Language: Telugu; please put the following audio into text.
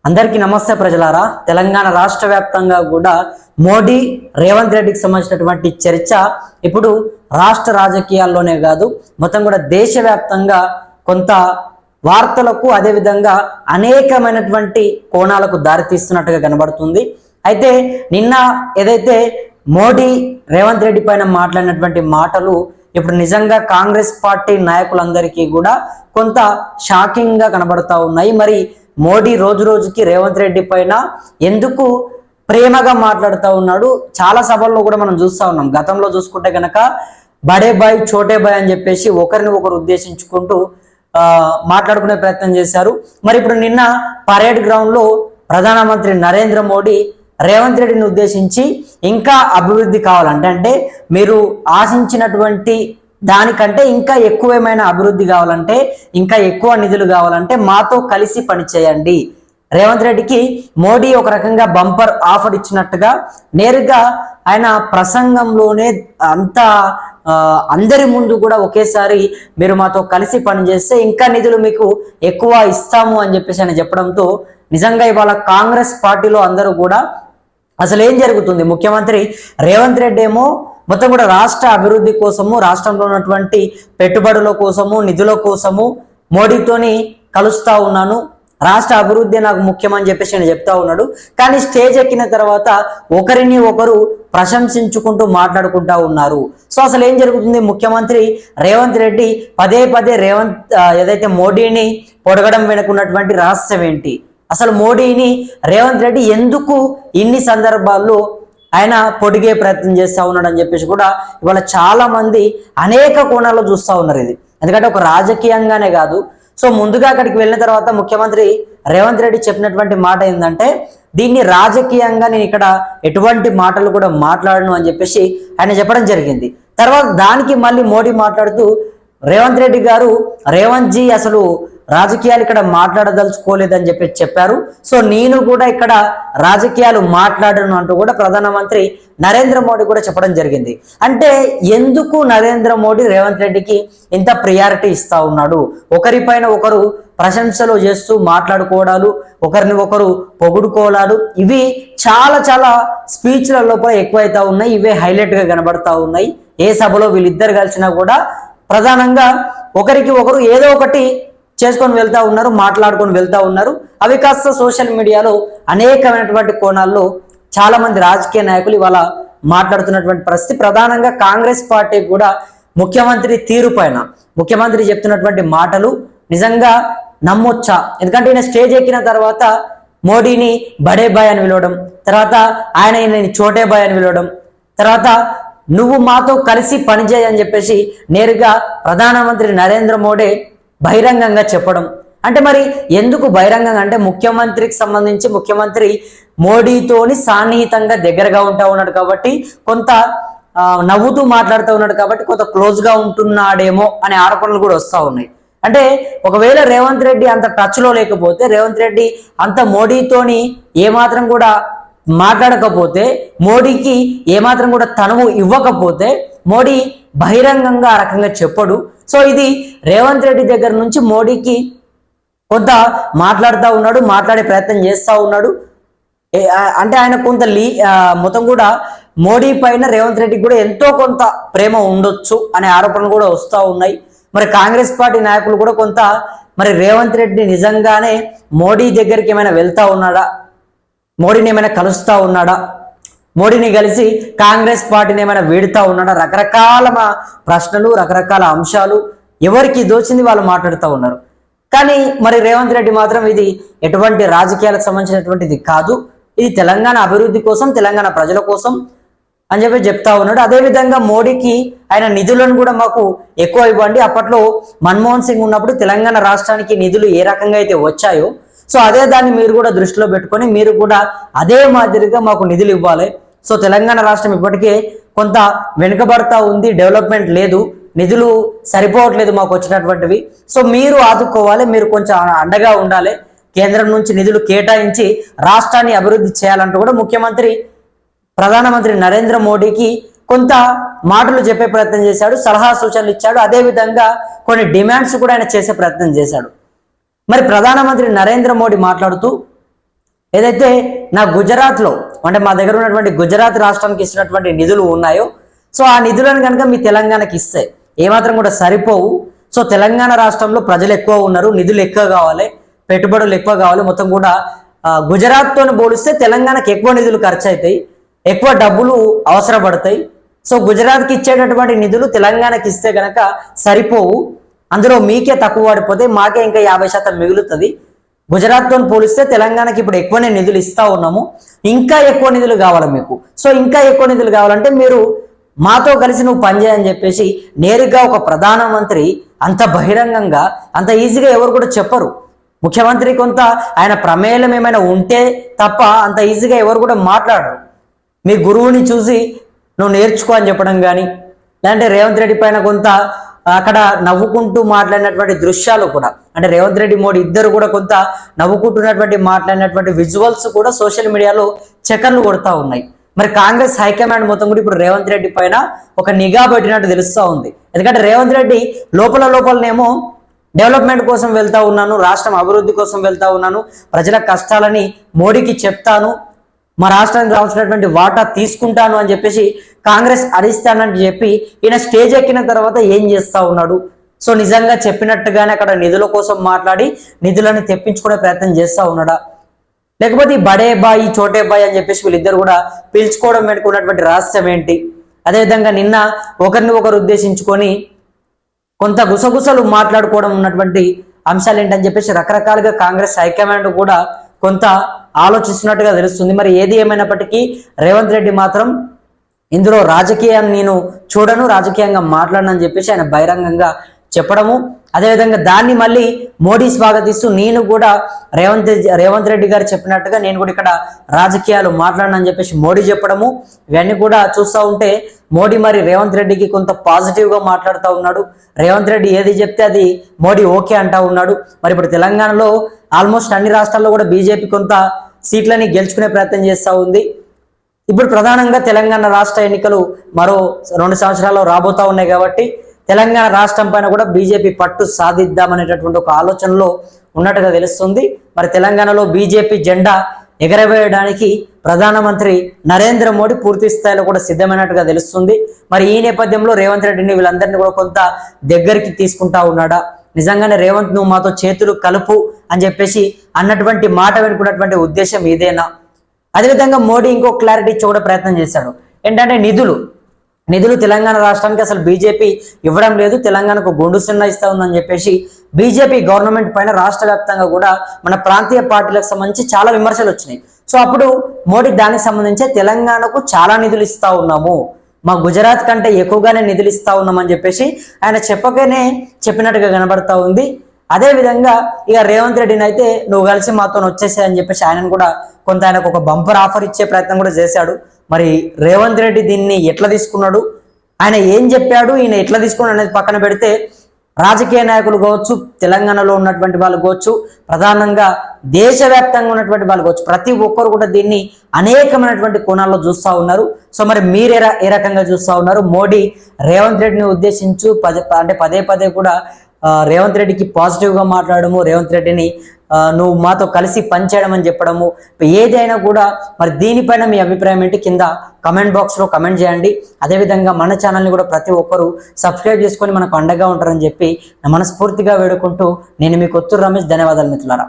అందరికీ నమస్తే ప్రజలారా. తెలంగాణ రాష్ట్ర వ్యాప్తంగా కూడా మోడీ రేవంత్ రెడ్డికి సంబంధించినటువంటి చర్చ ఇప్పుడు రాష్ట్ర రాజకీయాల్లోనే కాదు మొత్తం కూడా దేశవ్యాప్తంగా కొంత వార్తలకు అదేవిధంగా అనేకమైనటువంటి కోణాలకు దారితీస్తున్నట్టుగా కనబడుతుంది. అయితే నిన్న ఏదైతే మోడీ రేవంత్ రెడ్డి పైన మాట్లాడినటువంటి మాటలు ఇప్పుడు నిజంగా కాంగ్రెస్ పార్టీ నాయకులందరికీ కూడా కొంత షాకింగ్ గా కనబడతా ఉన్నాయి. మరి మోడీ రోజు రోజుకి రేవంత్ రెడ్డి పైన ఎందుకు ప్రేమగా మాట్లాడుతూ ఉన్నాడు? చాలా సభల్లో కూడా మనం చూస్తూ ఉన్నాం. గతంలో చూసుకుంటే కనుక బడే బాయ్ చోటే బాయ్ అని చెప్పేసి ఒకరిని ఒకరు ఉద్దేశించుకుంటూ మాట్లాడుకునే ప్రయత్నం చేశారు. మరి ఇప్పుడు నిన్న పరేడ్ గ్రౌండ్ లో ప్రధానమంత్రి నరేంద్ర మోడీ రేవంత్ రెడ్డిని ఉద్దేశించి ఇంకా అభివృద్ధి కావాలంటే అంటే మీరు ఆశించినటువంటి దానికంటే ఇంకా ఎక్కువ ఏమైనా అభివృద్ధి కావాలంటే ఇంకా ఎక్కువ నిధులు కావాలంటే మాతో కలిసి పనిచేయండి. రేవంత్ రెడ్డికి మోడీ ఒక రకంగా బంపర్ ఆఫర్ ఇచ్చినట్టుగా నేరుగా ఆయన ప్రసంగంలోనే అంత అందరి ముందు కూడా ఒకేసారి మీరు మాతో కలిసి పనిచేస్తే ఇంకా నిధులు మీకు ఎక్కువ ఇస్తాము అని చెప్పేసి ఆయన చెప్పడంతో నిజంగా ఇవాళ కాంగ్రెస్ పార్టీలో అందరూ కూడా అసలు ఏం జరుగుతుంది? ముఖ్యమంత్రి రేవంత్ రెడ్డి ఏమో మొత్తం కూడా రాష్ట్ర అభివృద్ధి కోసము, రాష్ట్రంలో ఉన్నటువంటి పెట్టుబడుల కోసము, నిధుల కోసము మోడీతోని కలుస్తా ఉన్నాను, రాష్ట్ర అభివృద్ధి నాకు ముఖ్యమని చెప్పేసి ఆయన చెప్తా ఉన్నాడు. కానీ స్టేజ్ ఎక్కిన తర్వాత ఒకరిని ఒకరు ప్రశంసించుకుంటూ మాట్లాడుకుంటా ఉన్నారు. సో అసలు ఏం జరుగుతుంది? ముఖ్యమంత్రి రేవంత్ రెడ్డి పదే పదే ఏదైతే మోడీని పొడగడం వెనుకున్నటువంటి రహస్యం ఏంటి? అసలు మోడీని రేవంత్ రెడ్డి ఎందుకు ఇన్ని సందర్భాల్లో ఆయన పొడిగే ప్రయత్నం చేస్తూ ఉన్నాడు అని చెప్పేసి కూడా ఇవాళ చాలా మంది అనేక కోణాల్లో చూస్తూ ఉన్నారు. ఇది ఎందుకంటే ఒక రాజకీయంగానే కాదు. సో ముందుగా అక్కడికి వెళ్ళిన తర్వాత ముఖ్యమంత్రి రేవంత్ రెడ్డి చెప్పినటువంటి మాట ఏంటంటే దీన్ని రాజకీయంగా నేను ఇక్కడ ఎటువంటి మాటలు కూడా మాట్లాడను అని చెప్పేసి ఆయన చెప్పడం జరిగింది. తర్వాత దానికి మళ్ళీ మోడీ మాట్లాడుతూ రేవంత్ రెడ్డి గారు రేవంత్ జీ అసలు రాజకీయాలు ఇక్కడ మాట్లాడదలుచుకోలేదని చెప్పి చెప్పారు. సో నేను కూడా ఇక్కడ రాజకీయాలు మాట్లాడను అంటూ కూడా ప్రధానమంత్రి నరేంద్ర మోడీ కూడా చెప్పడం జరిగింది. అంటే ఎందుకు నరేంద్ర మోడీ రేవంత్ రెడ్డికి ఇంత ప్రియారిటీ ఇస్తా ఉన్నాడు? ఒకరిపైన ఒకరు ప్రశంసలు చేస్తూ మాట్లాడుకోవడాలు, ఒకరిని ఒకరు పొగుడుకోవడాలు, ఇవి చాలా చాలా స్పీచ్ల లోపల ఎక్కువైతా ఉన్నాయి. ఇవే హైలైట్ గా కనబడతా ఉన్నాయి. ఏ సభలో వీళ్ళిద్దరు కలిసినా కూడా ప్రధానంగా ఒకరికి ఒకరు ఏదో ఒకటి చేసుకొని వెళ్తా ఉన్నారు, మాట్లాడుకొని వెళ్తా ఉన్నారు. అవి కాస్త సోషల్ మీడియాలో అనేకమైనటువంటి కోణాల్లో చాలా మంది రాజకీయ నాయకులు ఇవాళ మాట్లాడుతున్నటువంటి పరిస్థితి. ప్రధానంగా కాంగ్రెస్ పార్టీ కూడా ముఖ్యమంత్రి తీరు పైన, ముఖ్యమంత్రి చెప్తున్నటువంటి మాటలు నిజంగా నమ్మొచ్చా? ఎందుకంటే ఈయన స్టేజ్ ఎక్కిన తర్వాత మోడీని బడే బాయ్ అని పిలవడం, తర్వాత ఆయన చోటే బాయ్ అని పిలవడం, తర్వాత నువ్వు మాతో కలిసి పనిచేయ అని చెప్పేసి నేరుగా ప్రధానమంత్రి నరేంద్ర మోడీ బహిరంగంగా చెప్పడం. అంటే మరి ఎందుకు బహిరంగంగా అంటే ముఖ్యమంత్రికి సంబంధించి ముఖ్యమంత్రి మోడీతోని సాన్నిహితంగా దగ్గరగా ఉంటా ఉన్నాడు కాబట్టి, కొంత నవ్వుతూ మాట్లాడుతూ ఉన్నాడు కాబట్టి కొంత క్లోజ్ గా ఉంటున్నాడేమో అనే ఆరోపణలు కూడా వస్తూ ఉన్నాయి. అంటే ఒకవేళ రేవంత్ రెడ్డి అంత టచ్ లో లేకపోతే, రేవంత్ రెడ్డి అంత మోడీతోని ఏమాత్రం కూడా మాట్లాడకపోతే, మోడీకి ఏమాత్రం కూడా తనువు ఇవ్వకపోతే మోడీ బహిరంగంగా ఆ రకంగా చెప్పడు. సో ఇది రేవంత్ రెడ్డి దగ్గర నుంచి మోడీకి కొంత మాట్లాడుతూ ఉన్నాడు, మాట్లాడే ప్రయత్నం చేస్తూ ఉన్నాడు. అంటే ఆయన కొంత మొత్తం కూడా మోడీ పైన రేవంత్ రెడ్డికి కూడా ఎంతో కొంత ప్రేమ ఉండొచ్చు అనే ఆరోపణలు కూడా వస్తూ ఉన్నాయి. మరి కాంగ్రెస్ పార్టీ నాయకులు కూడా కొంత మరి రేవంత్ రెడ్డి నిజంగానే మోడీ దగ్గరికి ఏమైనా వెళ్తా ఉన్నాడా, మోడీని ఏమైనా కలుస్తా ఉన్నాడా, మోడీని కలిసి కాంగ్రెస్ పార్టీని ఏమైనా వీడుతా ఉన్నాడా, రకరకాల ప్రశ్నలు, రకరకాల అంశాలు ఎవరికి దోచింది వాళ్ళు మాట్లాడుతూ ఉన్నారు. కానీ మరి రేవంత్ రెడ్డి మాత్రం ఇది ఎటువంటి రాజకీయాలకు సంబంధించినటువంటిది కాదు, ఇది తెలంగాణ అభివృద్ధి కోసం, తెలంగాణ ప్రజల కోసం అని చెప్పి చెప్తా ఉన్నాడు. అదేవిధంగా మోడీకి ఆయన నిధులను కూడా మాకు ఎక్కువ ఇవ్వండి. అప్పట్లో మన్మోహన్ సింగ్ ఉన్నప్పుడు తెలంగాణ రాష్ట్రానికి నిధులు ఏ రకంగా అయితే వచ్చాయో, సో అదే దాన్ని మీరు కూడా దృష్టిలో పెట్టుకొని మీరు కూడా అదే మాదిరిగా మాకు నిధులు ఇవ్వాలి. సో తెలంగాణ రాష్ట్రం ఇప్పటికే కొంత వెనుకబడతా ఉంది, డెవలప్మెంట్ లేదు, నిధులు సరిపోవట్లేదు మాకు వచ్చినటువంటివి. సో మీరు ఆదుకోవాలి, మీరు కొంచెం అండగా ఉండాలి, కేంద్రం నుంచి నిధులు కేటాయించి రాష్ట్రాన్ని అభివృద్ధి చేయాలంటూ కూడా ముఖ్యమంత్రి ప్రధానమంత్రి నరేంద్ర మోడీకి కొంత మాటలు చెప్పే ప్రయత్నం చేశాడు, సలహా సూచనలు ఇచ్చాడు. అదేవిధంగా కొన్ని డిమాండ్స్ కూడా ఆయన చేసే ప్రయత్నం చేశాడు. మరి ప్రధానమంత్రి నరేంద్ర మోడీ మాట్లాడుతూ ఏదైతే నా గుజరాత్లో అంటే మా దగ్గర ఉన్నటువంటి గుజరాత్ రాష్ట్రానికి ఇచ్చినటువంటి నిధులు ఉన్నాయో సో ఆ నిధులను కనుక మీ తెలంగాణకి ఇస్తే ఏమాత్రం కూడా సరిపోవు. సో తెలంగాణ రాష్ట్రంలో ప్రజలు ఎక్కువ ఉన్నారు, నిధులు ఎక్కువ కావాలి, పెట్టుబడులు ఎక్కువ కావాలి, మొత్తం కూడా గుజరాత్తో పోలిస్తే తెలంగాణకి ఎక్కువ నిధులు ఖర్చు అవుతాయి, ఎక్కువ డబ్బులు అవసరపడతాయి. సో గుజరాత్కి ఇచ్చేటటువంటి నిధులు తెలంగాణకి ఇస్తే కనుక సరిపోవు, అందులో మీకే తక్కువ పడిపోతే మాకే ఇంకా 50% మిగులుతుంది. గుజరాత్తో పోలిస్తే తెలంగాణకి ఇప్పుడు ఎక్కువనే నిధులు ఇస్తా ఉన్నాము, ఇంకా ఎక్కువ నిధులు కావాలి మీకు. సో ఇంకా ఎక్కువ నిధులు కావాలంటే మీరు మాతో కలిసి నువ్వు పనిచేయని చెప్పేసి నేరుగా ఒక ప్రధానమంత్రి అంత బహిరంగంగా అంత ఈజీగా ఎవరు కూడా చెప్పరు. ముఖ్యమంత్రి కొంత ఆయన ప్రమేయం ఏమైనా ఉంటే తప్ప అంత ఈజీగా ఎవరు కూడా మాట్లాడరు. మీ గురువుని చూసి నువ్వు నేర్చుకో అని చెప్పడం కానీ, లేదంటే రేవంత్ రెడ్డి పైన కొంత అక్కడ నవ్వుకుంటూ మాట్లాడినటువంటి దృశ్యాలు కూడా, అంటే రేవంత్ రెడ్డి మోడీ ఇద్దరు కూడా కొంత నవ్వుకుంటున్నటువంటి మాట్లాడినటువంటి విజువల్స్ కూడా సోషల్ మీడియాలో చక్కర్లు కొడతా ఉన్నాయి. మరి కాంగ్రెస్ హైకమాండ్ మొత్తం కూడా ఇప్పుడు రేవంత్ రెడ్డి పైన ఒక నిఘా పెట్టినట్టు తెలుస్తూ ఉంది. ఎందుకంటే రేవంత్ రెడ్డి లోపలనేమో డెవలప్మెంట్ కోసం వెళ్తా ఉన్నాను, రాష్ట్రం అభివృద్ధి కోసం వెళ్తా ఉన్నాను, ప్రజల కష్టాలని మోడీకి చెప్తాను, మా రాష్ట్రానికి రావాల్సినటువంటి వాటా తీసుకుంటాను అని చెప్పేసి కాంగ్రెస్ అడిస్తానని చెప్పి ఈయన స్టేజ్ ఎక్కిన తర్వాత ఏం చేస్తా ఉన్నాడు? సో నిజంగా చెప్పినట్టుగానే అక్కడ నిధుల కోసం మాట్లాడి నిధులను తెప్పించుకునే ప్రయత్నం చేస్తా ఉన్నాడా, లేకపోతే ఈ బడే బాయ్ ఈ చోటే బాయ్ అని చెప్పేసి వీళ్ళిద్దరు కూడా పిలుచుకోవడం వెనుకున్నటువంటి రహస్యం ఏంటి? అదేవిధంగా నిన్న ఒకరిని ఒకరు ఉద్దేశించుకొని కొంత గుసగుసలు మాట్లాడుకోవడం ఉన్నటువంటి అంశాలు ఏంటని చెప్పేసి రకరకాలుగా కాంగ్రెస్ హైకమాండ్ కూడా కొంత ఆలోచిస్తున్నట్టుగా తెలుస్తుంది. మరి ఏది ఏమైనప్పటికీ రేవంత్ రెడ్డి మాత్రం ఇందులో రాజకీయాన్ని నేను చూడను, రాజకీయంగా మాట్లాడనని చెప్పేసి ఆయన బహిరంగంగా అదేవిధంగా దాన్ని మళ్ళీ మోడీ స్వాగతిస్తూ నేను కూడా రేవంత్ రెడ్డి గారు చెప్పినట్టుగా నేను కూడా ఇక్కడ రాజకీయాలు మాట్లాడనని చెప్పేసి మోడీ చెప్పడము, ఇవన్నీ కూడా చూస్తూ ఉంటే మోడీ మరి రేవంత్ రెడ్డికి కొంత పాజిటివ్గా మాట్లాడుతూ ఉన్నాడు. రేవంత్ రెడ్డి ఏది చెప్తే అది మోడీ ఓకే అంటూ ఉన్నాడు. మరి ఇప్పుడు తెలంగాణలో ఆల్మోస్ట్ అన్ని రాష్ట్రాల్లో కూడా బీజేపీ కొంత సీట్లని గెలుచుకునే ప్రయత్నం చేస్తూ ఉంది. ఇప్పుడు ప్రధానంగా తెలంగాణ రాష్ట్ర ఎన్నికలు మరో 2 సంవత్సరాల్లో రాబోతా ఉన్నాయి కాబట్టి తెలంగాణ రాష్ట్రం పైన కూడా బీజేపీ పట్టు సాధిద్దామనేటటువంటి ఒక ఆలోచనలో ఉన్నట్టుగా తెలుస్తుంది. మరి తెలంగాణలో బీజేపీ జెండా ఎగరవేయడానికి ప్రధానమంత్రి నరేంద్ర మోడీ పూర్తి స్థాయిలో కూడా సిద్ధమైనట్టుగా తెలుస్తుంది. మరి ఈ నేపథ్యంలో రేవంత్ రెడ్డిని వీళ్ళందరినీ కూడా కొంత దగ్గరికి తీసుకుంటా ఉన్నాడా, నిజంగానే రేవంత్ నువ్వు మాతో చేతులు కలుపు అని చెప్పేసి అన్నటువంటి మాట వెనుకున్నటువంటి ఉద్దేశం ఇదేనా? అదేవిధంగా మోడీ ఇంకో క్లారిటీ ఇచ్చి కూడా ప్రయత్నం చేశాడు. ఏంటంటే నిధులు తెలంగాణ రాష్ట్రానికి అసలు బీజేపీ ఇవ్వడం లేదు, తెలంగాణకు గుండు సున్నా ఇస్తా ఉందని చెప్పేసి బీజేపీ గవర్నమెంట్ పైన రాష్ట్ర వ్యాప్తంగా కూడా మన ప్రాంతీయ పార్టీలకు సంబంధించి చాలా విమర్శలు వచ్చినాయి. సో అప్పుడు మోడీ దానికి సంబంధించి తెలంగాణకు చాలా నిధులు ఇస్తా ఉన్నాము, మా గుజరాత్ కంటే ఎక్కువగానే నిధులు ఇస్తా ఉన్నామని చెప్పేసి ఆయన చెప్పినట్టుగా కనబడతా ఉంది. అదేవిధంగా ఇక రేవంత్ రెడ్డిని అయితే నువ్వు కలిసి మాతో వచ్చేసాయని చెప్పేసి ఆయనను కూడా కొంత ఆయనకు ఒక బంపర్ ఆఫర్ ఇచ్చే ప్రయత్నం కూడా చేశాడు. మరి రేవంత్ రెడ్డి దీన్ని ఎట్లా తీసుకున్నాడు, ఆయన ఏం చెప్పాడు, ఈయన ఎట్లా తీసుకున్నాడు అనేది పక్కన పెడితే రాజకీయ నాయకులు కావచ్చు, తెలంగాణలో ఉన్నటువంటి వాళ్ళు కావచ్చు, ప్రధానంగా దేశవ్యాప్తంగా ఉన్నటువంటి వాళ్ళు కావచ్చు, ప్రతి ఒక్కరు కూడా దీన్ని అనేకమైనటువంటి కోణాల్లో చూస్తూ ఉన్నారు. సో మరి మీరు ఏ రకంగా చూస్తూ ఉన్నారు? మోడీ రేవంత్ రెడ్డిని ఉద్దేశించు పదే పదే కూడా రేవంత్ రెడ్డికి పాజిటివ్గా మాట్లాడము, రేవంత్ రెడ్డిని నువ్వు మాతో కలిసి పనిచేయడం అని చెప్పడము, ఏదైనా కూడా మరి దీనిపైన మీ అభిప్రాయం ఏంటి కింద కమెంట్ బాక్స్లో కమెంట్ చేయండి. అదేవిధంగా మన ఛానల్ని కూడా ప్రతి ఒక్కరూ సబ్స్క్రైబ్ చేసుకొని మనకు అండగా ఉంటారని చెప్పి మనస్ఫూర్తిగా వేడుకుంటూ నేను మీ కొత్తూరు రమేష్. ధన్యవాదాలు మిత్రులారా.